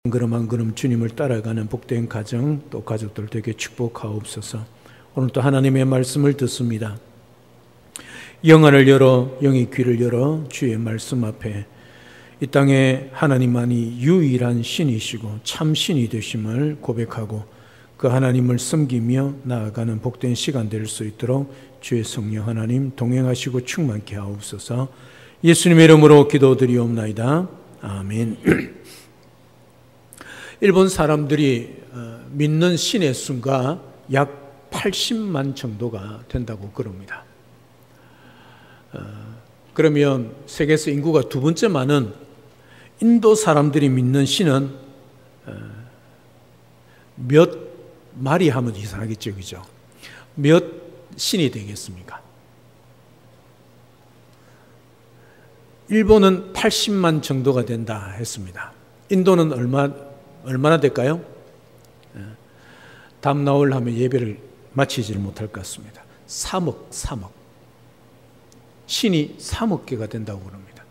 한 걸음 한 걸음 주님을 따라가는 복된 가정, 또 가족들 되게 축복하옵소서. 오늘 또 하나님의 말씀을 듣습니다. 영안을 열어, 영의 귀를 열어 주의 말씀 앞에 이 땅에 하나님만이 유일한 신이시고 참 신이 되심을 고백하고 그 하나님을 섬기며 나아가는 복된 시간 될 수 있도록 주의 성령 하나님 동행하시고 충만케 하옵소서. 예수님의 이름으로 기도드리옵나이다. 아멘. 일본 사람들이 믿는 신의 수가 약 80만 정도가 된다고 그럽니다. 그러면 세계에서 인구가 두 번째 많은 인도 사람들이 믿는 신은 몇 마리 하면 이상하겠죠, 그죠? 몇 신이 되겠습니까? 일본은 80만 정도가 된다 했습니다. 인도는 얼마나 될까요? 다음 나올 하면 예배를 마치지를 못할 것 같습니다. 3억. 신이 3억 개가 된다고 그럽니다.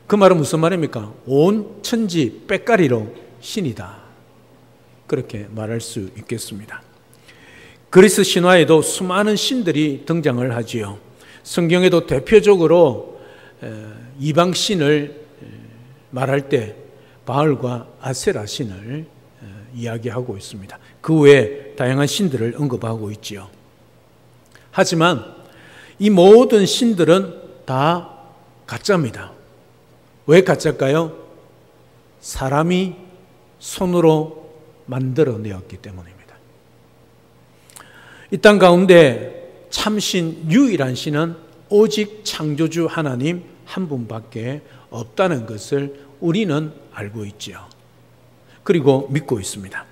그 말은 무슨 말입니까? 온 천지 빽가리로 신이다. 그렇게 말할 수 있겠습니다. 그리스 신화에도 수많은 신들이 등장을 하지요. 성경에도 대표적으로 이방 신을 말할 때 바알과 아세라 신을 이야기하고 있습니다. 그 외에 다양한 신들을 언급하고 있지요. 하지만 이 모든 신들은 다 가짜입니다. 왜 가짜일까요? 사람이 손으로 만들어내었기 때문입니다. 이 땅 가운데 참신 유일한 신은 오직 창조주 하나님 한 분밖에 없다는 것을 우리는 알고 있지요. 그리고 믿고 있습니다.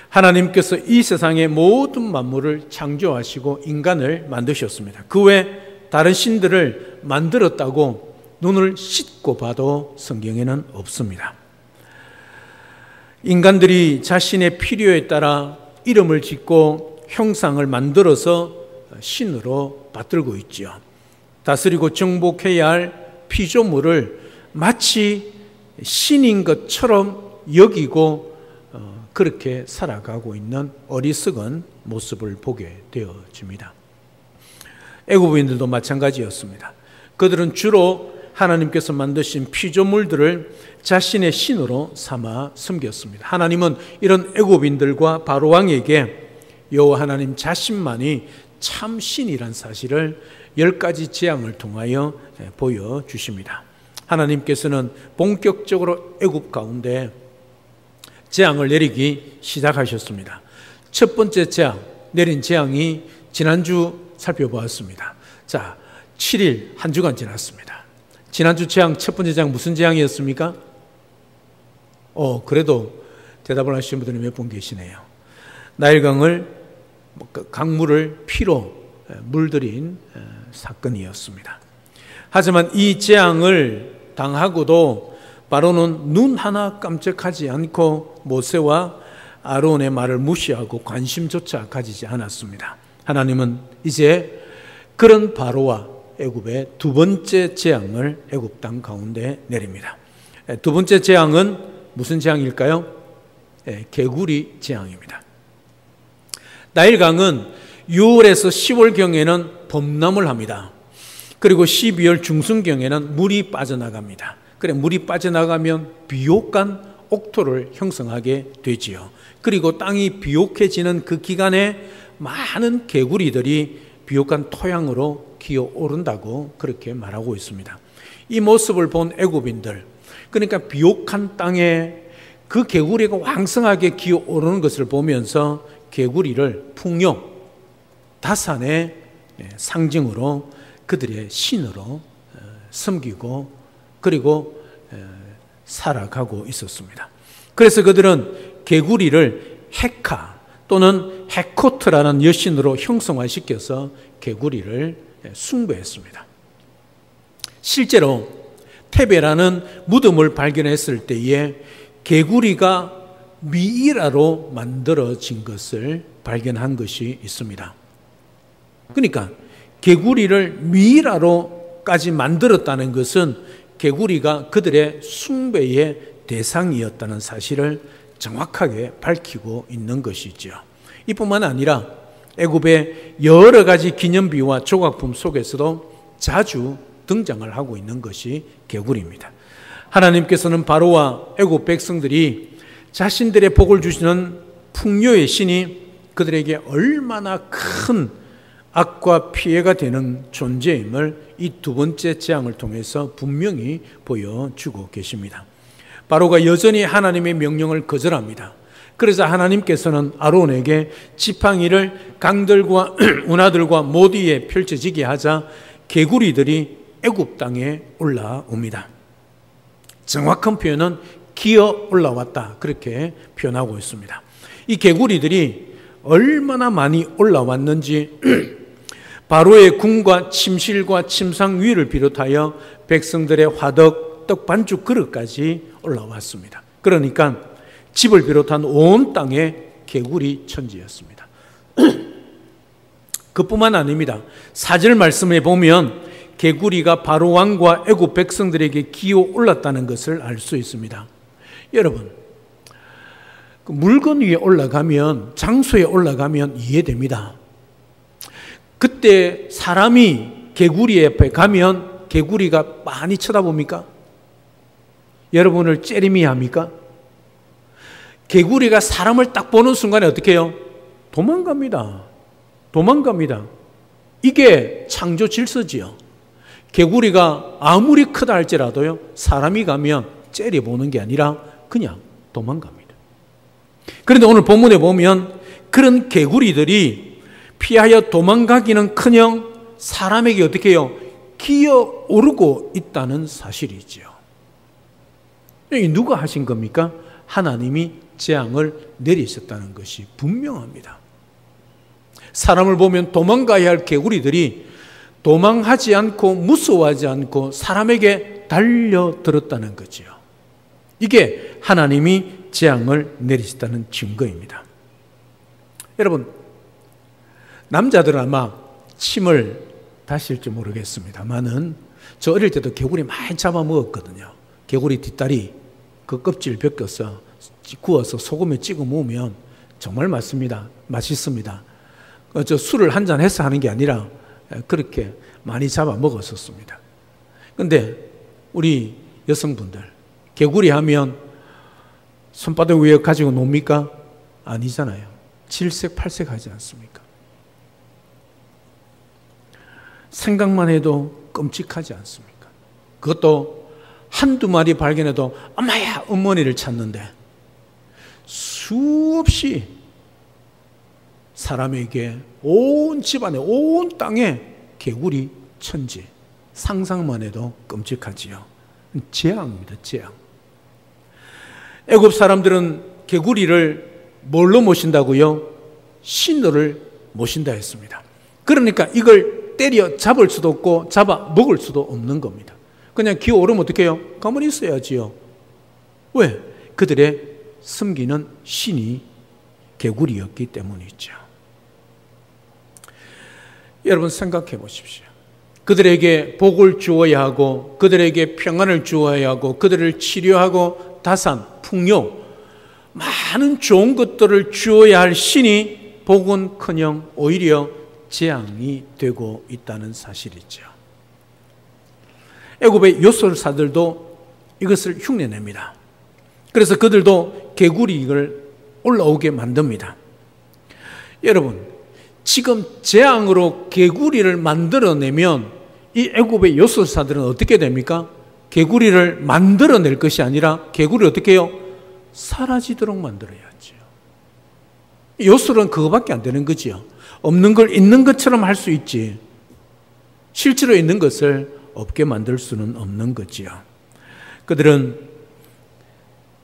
하나님께서 이 세상의 모든 만물을 창조하시고 인간을 만드셨습니다. 그 외 다른 신들을 만들었다고 눈을 씻고 봐도 성경에는 없습니다. 인간들이 자신의 필요에 따라 이름을 짓고 형상을 만들어서 신으로 받들고 있지요. 다스리고 정복해야 할 피조물을 마치 신인 것처럼 여기고 그렇게 살아가고 있는 어리석은 모습을 보게 되어집니다. 애굽인들도 마찬가지였습니다. 그들은 주로 하나님께서 만드신 피조물들을 자신의 신으로 삼아 섬겼습니다. 하나님은 이런 애굽인들과 바로 왕에게 여호와 하나님 자신만이 참 신이란 사실을 10가지 재앙을 통하여 보여주십니다. 하나님께서는 본격적으로 애굽 가운데 재앙을 내리기 시작하셨습니다. 첫 번째 재앙, 내린 재앙이 지난주 살펴보았습니다. 자, 7일 한 주간 지났습니다. 지난주 재앙, 첫 번째 재앙 무슨 재앙이었습니까? 그래도 대답을 하시는 분들이 몇 분 계시네요. 나일강을, 강물을 피로 물들인 사건이었습니다. 하지만 이 재앙을 당하고도 바로는 눈 하나 깜짝하지 않고 모세와 아론의 말을 무시하고 관심조차 가지지 않았습니다. 하나님은 이제 그런 바로와 애굽의 두 번째 재앙을 애굽 땅 가운데 내립니다. 두 번째 재앙은 무슨 재앙일까요? 개구리 재앙입니다. 나일강은 6월에서 10월경에는 범람을 합니다. 그리고 12월 중순경에는 물이 빠져나갑니다. 그래, 물이 빠져나가면 비옥한 옥토를 형성하게 되지요. 그리고 땅이 비옥해지는 그 기간에 많은 개구리들이 비옥한 토양으로 기어오른다고 그렇게 말하고 있습니다. 이 모습을 본 애굽인들, 그러니까 비옥한 땅에 그 개구리가 왕성하게 기어오르는 것을 보면서 개구리를 풍요, 다산의 상징으로 그들의 신으로 섬기고 그리고 살아가고 있었습니다. 그래서 그들은 개구리를 헤카 또는 헤코트라는 여신으로 형성화시켜서 개구리를 숭배했습니다. 실제로 테베라는 무덤을 발견했을 때에 개구리가 미이라로 만들어진 것을 발견한 것이 있습니다. 그러니까 개구리를 미이라로까지 만들었다는 것은 개구리가 그들의 숭배의 대상이었다는 사실을 정확하게 밝히고 있는 것이죠. 이뿐만 아니라 애굽의 여러 가지 기념비와 조각품 속에서도 자주 등장을 하고 있는 것이 개구리입니다. 하나님께서는 바로와 애굽 백성들이 자신들의 복을 주시는 풍요의 신이 그들에게 얼마나 큰 악과 피해가 되는 존재임을 이 두 번째 재앙을 통해서 분명히 보여주고 계십니다. 바로가 여전히 하나님의 명령을 거절합니다. 그래서 하나님께서는 아론에게 지팡이를 강들과 운하들과 모두 위에 펼쳐지게 하자 개구리들이 애굽 땅에 올라옵니다. 정확한 표현은 기어 올라왔다, 그렇게 표현하고 있습니다. 이 개구리들이 얼마나 많이 올라왔는지 바로의 궁과 침실과 침상 위를 비롯하여 백성들의 화덕, 떡 반죽 그릇까지 올라왔습니다. 그러니까 집을 비롯한 온 땅에 개구리 천지였습니다. 그뿐만 아닙니다. 4절 말씀에 보면 개구리가 바로 왕과 애굽 백성들에게 기어 올랐다는 것을 알 수 있습니다. 여러분, 물건 위에 올라가면, 장소에 올라가면 이해됩니다. 그때 사람이 개구리 옆에 가면 개구리가 많이 쳐다봅니까? 여러분을 째림이합니까? 개구리가 사람을 딱 보는 순간에 어떻게 해요? 도망갑니다. 도망갑니다. 이게 창조 질서지요. 개구리가 아무리 크다 할지라도요, 사람이 가면 째려보는 게 아니라 그냥 도망갑니다. 그런데 오늘 본문에 보면 그런 개구리들이 피하여 도망가기는커녕 사람에게 어떻게 해요? 기어오르고 있다는 사실이죠. 여기 누가 하신 겁니까? 하나님이 재앙을 내리셨다는 것이 분명합니다. 사람을 보면 도망가야 할 개구리들이 도망하지 않고 무서워하지 않고 사람에게 달려들었다는 거죠. 이게 하나님이 재앙을 내리셨다는 증거입니다. 여러분, 남자들은 아마 침을 다실지 모르겠습니다만은 저 어릴 때도 개구리 많이 잡아먹었거든요. 개구리 뒷다리 그 껍질 벗겨서 구워서 소금에 찍어 먹으면 정말 맛있습니다. 저 술을 한잔 해서 하는 게 아니라 그렇게 많이 잡아 먹었었습니다. 그런데 우리 여성분들 개구리 하면 손바닥 위에 가지고 놉니까? 아니잖아요. 7색 8색 하지 않습니까? 생각만 해도 끔찍하지 않습니까? 그것도 한두 마리 발견해도 엄마야 어머니를 찾는데 수없이 사람에게 온 집안에 온 땅에 개구리 천지, 상상만 해도 끔찍하지요. 재앙입니다. 재앙. 애굽 사람들은 개구리를 뭘로 모신다고요? 신호를 모신다 했습니다. 그러니까 이걸 때려 잡을 수도 없고 잡아 먹을 수도 없는 겁니다. 그냥 기어오르면 어떻게 해요? 가만히 있어야지요. 왜? 그들의 섬기는 신이 개구리였기 때문이죠. 여러분 생각해 보십시오. 그들에게 복을 주어야 하고 그들에게 평안을 주어야 하고 그들을 치료하고 다산, 풍요, 많은 좋은 것들을 주어야 할 신이 복은커녕 오히려 재앙이 되고 있다는 사실이죠. 애굽의 요술사들도 이것을 흉내냅니다. 그래서 그들도 개구리를 올라오게 만듭니다. 여러분, 지금 재앙으로 개구리를 만들어내면 이 애굽의 요술사들은 어떻게 됩니까? 개구리를 만들어낼 것이 아니라 개구리를 어떻게 해요? 사라지도록 만들어야죠. 요술은 그거밖에 안 되는 거지요. 없는 걸 있는 것처럼 할 수 있지 실제로 있는 것을 없게 만들 수는 없는 거지요. 그들은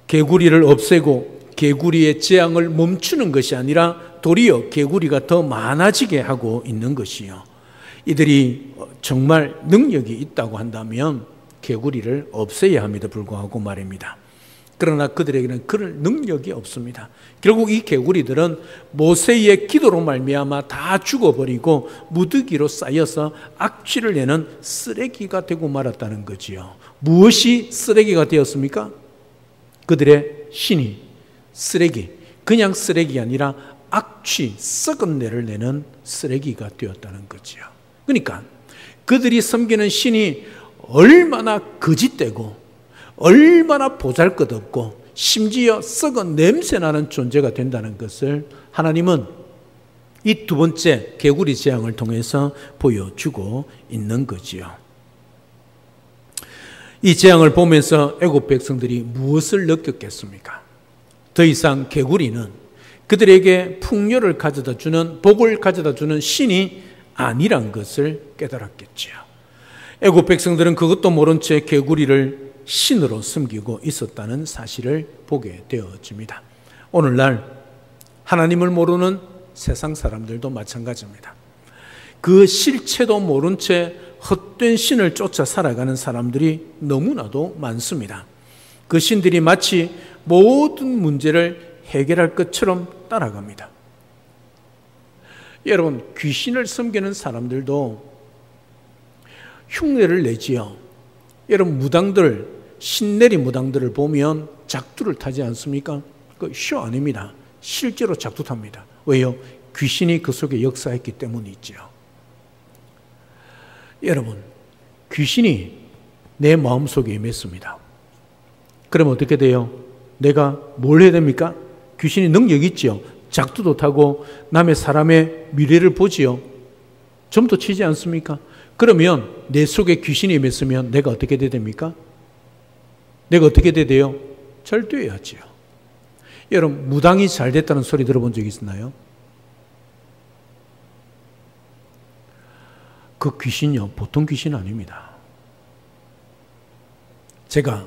개구리를 없애고 개구리의 재앙을 멈추는 것이 아니라 도리어 개구리가 더 많아지게 하고 있는 것이요. 이들이 정말 능력이 있다고 한다면 개구리를 없애야 함에도 불구하고 말입니다. 그러나 그들에게는 그럴 능력이 없습니다. 결국 이 개구리들은 모세의 기도로 말미암아 다 죽어버리고 무더기로 쌓여서 악취를 내는 쓰레기가 되고 말았다는 거지요. 무엇이 쓰레기가 되었습니까? 그들의 신이 쓰레기, 그냥 쓰레기가 아니라 악취, 썩은 내를 내는 쓰레기가 되었다는 거지요. 그러니까 그들이 섬기는 신이 얼마나 거짓되고 얼마나 보잘것없고 심지어 썩은 냄새나는 존재가 된다는 것을 하나님은 이 두 번째 개구리 재앙을 통해서 보여주고 있는 거지요. 이 재앙을 보면서 애굽 백성들이 무엇을 느꼈겠습니까? 더 이상 개구리는 그들에게 풍요를 가져다 주는, 복을 가져다 주는 신이 아니란 것을 깨달았겠지요. 애굽 백성들은 그것도 모른 채 개구리를 신으로 섬기고 있었다는 사실을 보게 되어집니다. 오늘날 하나님을 모르는 세상 사람들도 마찬가지입니다. 그 실체도 모른 채 헛된 신을 쫓아 살아가는 사람들이 너무나도 많습니다. 그 신들이 마치 모든 문제를 해결할 것처럼 따라갑니다. 여러분, 귀신을 섬기는 사람들도 흉내를 내지요. 여러분, 무당들, 신내리 무당들을 보면 작두를 타지 않습니까? 그 쇼 아닙니다. 실제로 작두 탑니다. 왜요? 귀신이 그 속에 역사했기 때문이죠. 여러분, 귀신이 내 마음속에 임했습니다. 그러면 어떻게 돼요? 내가 뭘 해야 됩니까? 귀신이 능력이 있지요. 작두도 타고 남의 사람의 미래를 보지요. 점도 치지 않습니까? 그러면 내 속에 귀신이 임했으면 내가 어떻게 돼야 됩니까? 내가 어떻게 돼야 돼요? 잘 돼야지요. 여러분, 무당이 잘 됐다는 소리 들어본 적 있나요? 그 귀신요, 보통 귀신 아닙니다. 제가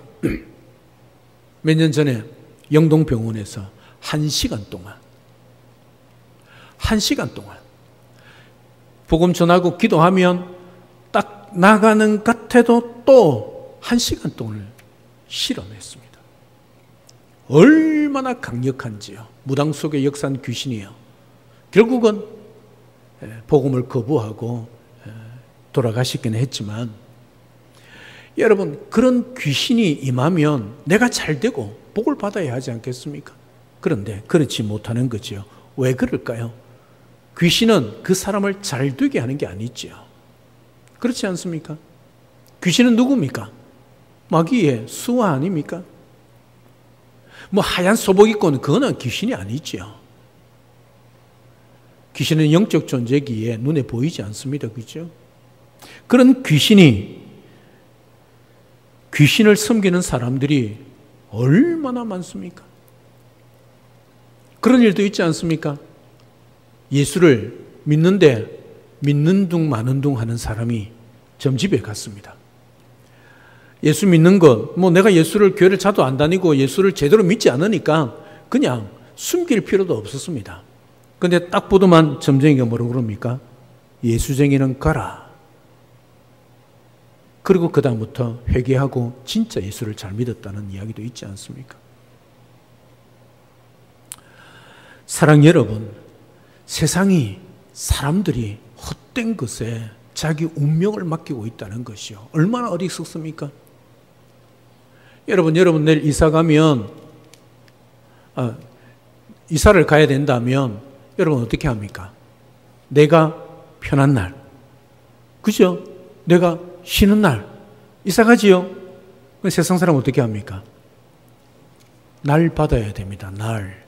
몇 년 전에 영동병원에서 1시간 동안 복음 전하고 기도하면 딱 나가는 같아도 또 1시간 동안 실험했습니다. 얼마나 강력한지요. 무당 속에 역사한 귀신이요. 결국은 복음을 거부하고 돌아가시긴 했지만, 여러분, 그런 귀신이 임하면 내가 잘 되고 복을 받아야 하지 않겠습니까? 그런데 그렇지 못하는 거죠. 왜 그럴까요? 귀신은 그 사람을 잘 되게 하는 게 아니죠. 그렇지 않습니까? 귀신은 누굽니까? 마귀의 수하 아닙니까? 뭐 하얀 소복 입고는 그거는 귀신이 아니죠. 귀신은 영적 존재기에 눈에 보이지 않습니다. 그렇죠? 그런 귀신을 섬기는 사람들이 얼마나 많습니까? 그런 일도 있지 않습니까? 예수를 믿는데 믿는 둥 마는 둥 하는 사람이 점집에 갔습니다. 예수 믿는 것, 내가 예수를 교회를 자도 안 다니고 예수를 제대로 믿지 않으니까 그냥 숨길 필요도 없었습니다. 그런데 딱 보더만 점쟁이가 뭐라고 그럽니까? 예수쟁이는 가라. 그리고 그 다음부터 회개하고 진짜 예수를 잘 믿었다는 이야기도 있지 않습니까? 사랑 여러분, 세상이 사람들이 헛된 것에 자기 운명을 맡기고 있다는 것이요. 얼마나 어리석습니까? 여러분 내일 이사 가면, 이사를 가야 된다면 여러분 어떻게 합니까? 내가 편한 날, 그죠? 내가 쉬는 날 이사 가지요. 세상 사람 어떻게 합니까? 날 받아야 됩니다. 날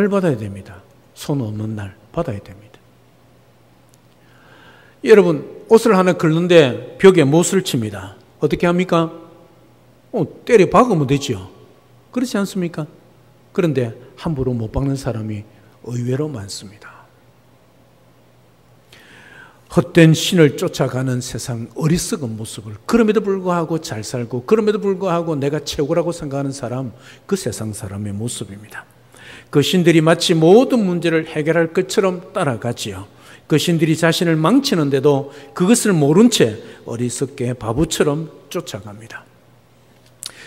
받아야 됩니다. 손 없는 날 받아야 됩니다. 여러분, 옷을 하나 긁는데 벽에 못을 칩니다. 어떻게 합니까? 때려 박으면 되죠. 그렇지 않습니까? 그런데 함부로 못 박는 사람이 의외로 많습니다. 헛된 신을 쫓아가는 세상 어리석은 모습을, 그럼에도 불구하고 잘 살고 그럼에도 불구하고 내가 최고라고 생각하는 사람, 그 세상 사람의 모습입니다. 그 신들이 마치 모든 문제를 해결할 것처럼 따라가지요. 그 신들이 자신을 망치는데도 그것을 모른 채 어리석게 바보처럼 쫓아갑니다.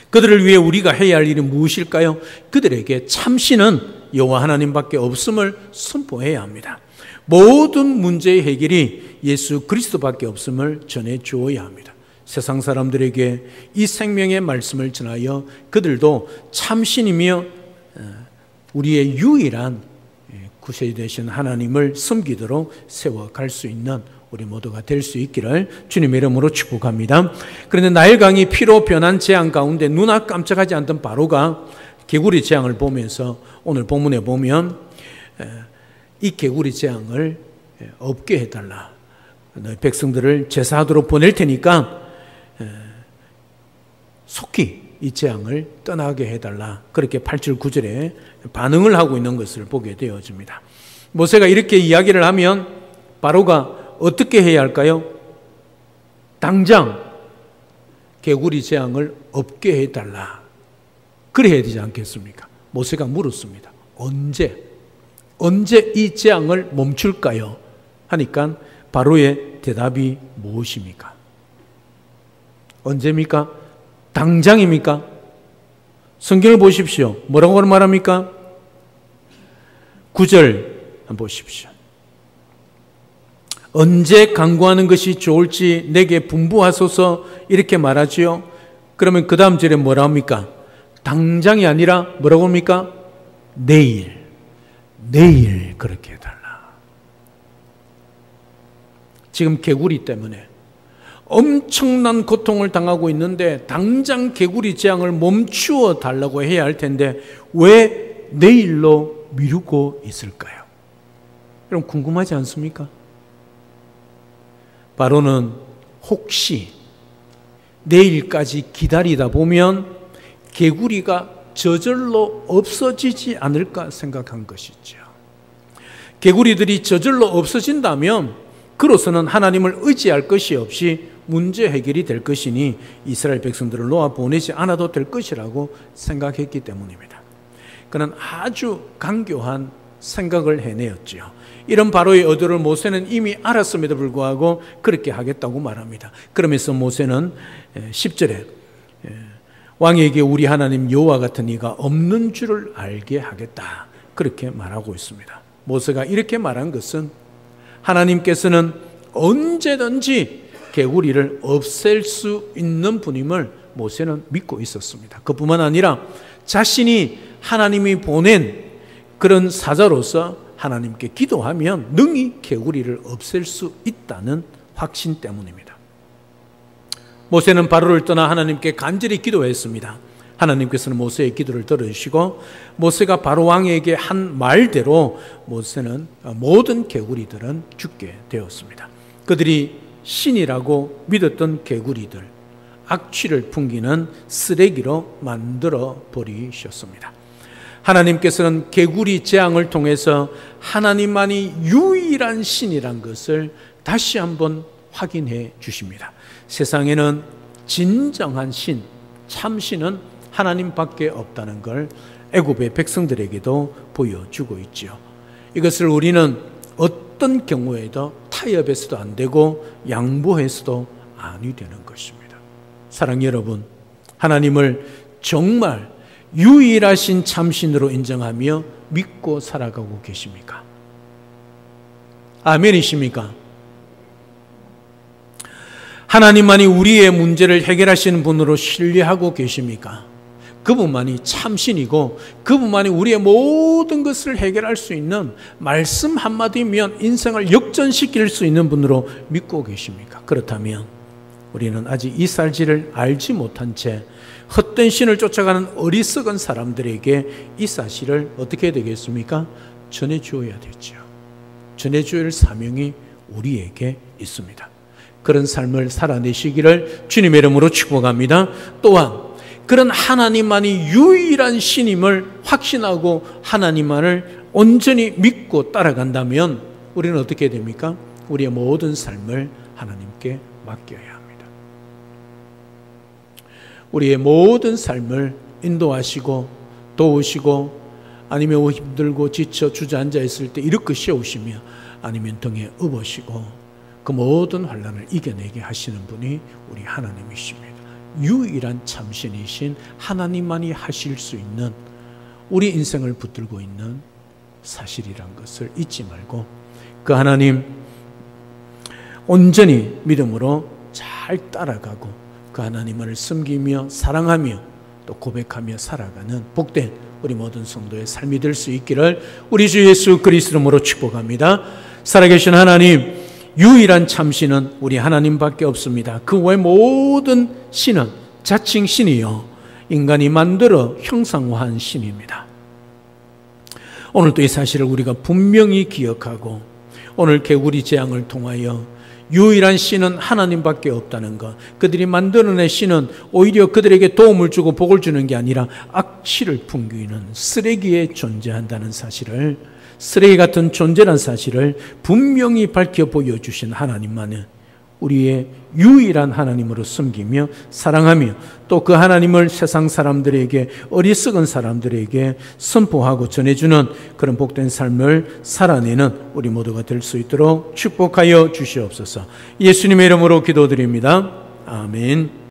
그들을 위해 우리가 해야 할 일이 무엇일까요? 그들에게 참신은 여호와 하나님밖에 없음을 선포해야 합니다. 모든 문제의 해결이 예수 그리스도밖에 없음을 전해 주어야 합니다. 세상 사람들에게 이 생명의 말씀을 전하여 그들도 참신이며 우리의 유일한 구세주 되신 하나님을 섬기도록 세워갈 수 있는 우리 모두가 될 수 있기를 주님의 이름으로 축복합니다. 그런데 나일강이 피로 변한 재앙 가운데 눈앞 깜짝하지 않던 바로가 개구리 재앙을 보면서 오늘 본문에 보면 이 개구리 재앙을 없게 해달라. 너희 백성들을 제사하도록 보낼 테니까 속히 이 재앙을 떠나게 해달라. 그렇게 8절 9절에 반응을 하고 있는 것을 보게 되어집니다. 모세가 이렇게 이야기를 하면 바로가 어떻게 해야 할까요? 당장 개구리 재앙을 없게 해달라. 그래야 되지 않겠습니까? 모세가 물었습니다. 언제 이 재앙을 멈출까요? 하니까 바로의 대답이 무엇입니까? 언제입니까? 당장입니까? 성경을 보십시오. 뭐라고 말합니까? 9절 한번 보십시오. 언제 강구하는 것이 좋을지 내게 분부하소서 이렇게 말하지요. 그러면 그 다음 절에 뭐라 합니까? 당장이 아니라 뭐라고 합니까? 내일 그렇게 해달라. 지금 개구리 때문에 엄청난 고통을 당하고 있는데 당장 개구리 재앙을 멈추어 달라고 해야 할 텐데 왜 내일로 미루고 있을까요? 여러분 궁금하지 않습니까? 바로는 혹시 내일까지 기다리다 보면 개구리가 저절로 없어지지 않을까 생각한 것이죠. 개구리들이 저절로 없어진다면 그로서는 하나님을 의지할 것이 없이 문제 해결이 될 것이니 이스라엘 백성들을 놓아 보내지 않아도 될 것이라고 생각했기 때문입니다. 그는 아주 간교한 생각을 해내었지요. 이런 바로의 의도를 모세는 이미 알았음에도 불구하고 그렇게 하겠다고 말합니다. 그러면서 모세는 10절에 왕에게 우리 하나님 여호와 같은 이가 없는 줄을 알게 하겠다. 그렇게 말하고 있습니다. 모세가 이렇게 말한 것은 하나님께서는 언제든지 개구리를 없앨 수 있는 분임을 모세는 믿고 있었습니다. 그뿐만 아니라 자신이 하나님이 보낸 그런 사자로서 하나님께 기도하면 능히 개구리를 없앨 수 있다는 확신 때문입니다. 모세는 바로를 떠나 하나님께 간절히 기도했습니다. 하나님께서는 모세의 기도를 들어주시고 모세가 바로 왕에게 한 말대로 모세는 모든 개구리들은 죽게 되었습니다. 그들이 신이라고 믿었던 개구리들, 악취를 풍기는 쓰레기로 만들어 버리셨습니다. 하나님께서는 개구리 재앙을 통해서 하나님만이 유일한 신이란 것을 다시 한번 확인해 주십니다. 세상에는 진정한 신, 참신은 하나님밖에 없다는 걸 애굽의 백성들에게도 보여주고 있죠. 이것을 우리는 어떤 경우에도 타협해서도 안 되고 양보해서도 아니 되는 것입니다. 사랑하는 여러분, 하나님을 정말 유일하신 참신으로 인정하며 믿고 살아가고 계십니까? 아멘이십니까? 하나님만이 우리의 문제를 해결하시는 분으로 신뢰하고 계십니까? 그분만이 참신이고 그분만이 우리의 모든 것을 해결할 수 있는 말씀 한마디면 인생을 역전시킬 수 있는 분으로 믿고 계십니까? 그렇다면 우리는 아직 이 사실을 알지 못한 채 헛된 신을 쫓아가는 어리석은 사람들에게 이 사실을 어떻게 해야 되겠습니까? 전해주어야 되죠. 전해줘야 할 사명이 우리에게 있습니다. 그런 삶을 살아내시기를 주님의 이름으로 축복합니다. 또한 그런 하나님만이 유일한 신임을 확신하고 하나님만을 온전히 믿고 따라간다면 우리는 어떻게 됩니까? 우리의 모든 삶을 하나님께 맡겨야 합니다. 우리의 모든 삶을 인도하시고 도우시고 아니면 힘들고 지쳐 주저앉아 있을 때 이렇게 세우시며 아니면 등에 업으시고 그 모든 환난을 이겨내게 하시는 분이 우리 하나님이십니다. 유일한 참신이신 하나님만이 하실 수 있는 우리 인생을 붙들고 있는 사실이란 것을 잊지 말고 그 하나님 온전히 믿음으로 잘 잘 따라가고 그 하나님을 섬기며 사랑하며 또 고백하며 살아가는 복된 우리 모든 성도의 삶이 될 수 있기를 우리 주 예수 그리스도 이름으로 축복합니다. 살아계신 하나님, 유일한 참신은 우리 하나님밖에 없습니다. 그 외 모든 신은 자칭 신이요 인간이 만들어 형상화한 신입니다. 오늘도 이 사실을 우리가 분명히 기억하고 오늘 개구리 재앙을 통하여 유일한 신은 하나님밖에 없다는 것, 그들이 만들어낸 신은 오히려 그들에게 도움을 주고 복을 주는 게 아니라 악취를 풍기는 쓰레기에 존재한다는 사실을, 쓰레기 같은 존재란 사실을 분명히 밝혀 보여주신 하나님만은 우리의 유일한 하나님으로 섬기며 사랑하며 또 그 하나님을 세상 사람들에게, 어리석은 사람들에게 선포하고 전해주는 그런 복된 삶을 살아내는 우리 모두가 될 수 있도록 축복하여 주시옵소서. 예수님의 이름으로 기도드립니다. 아멘.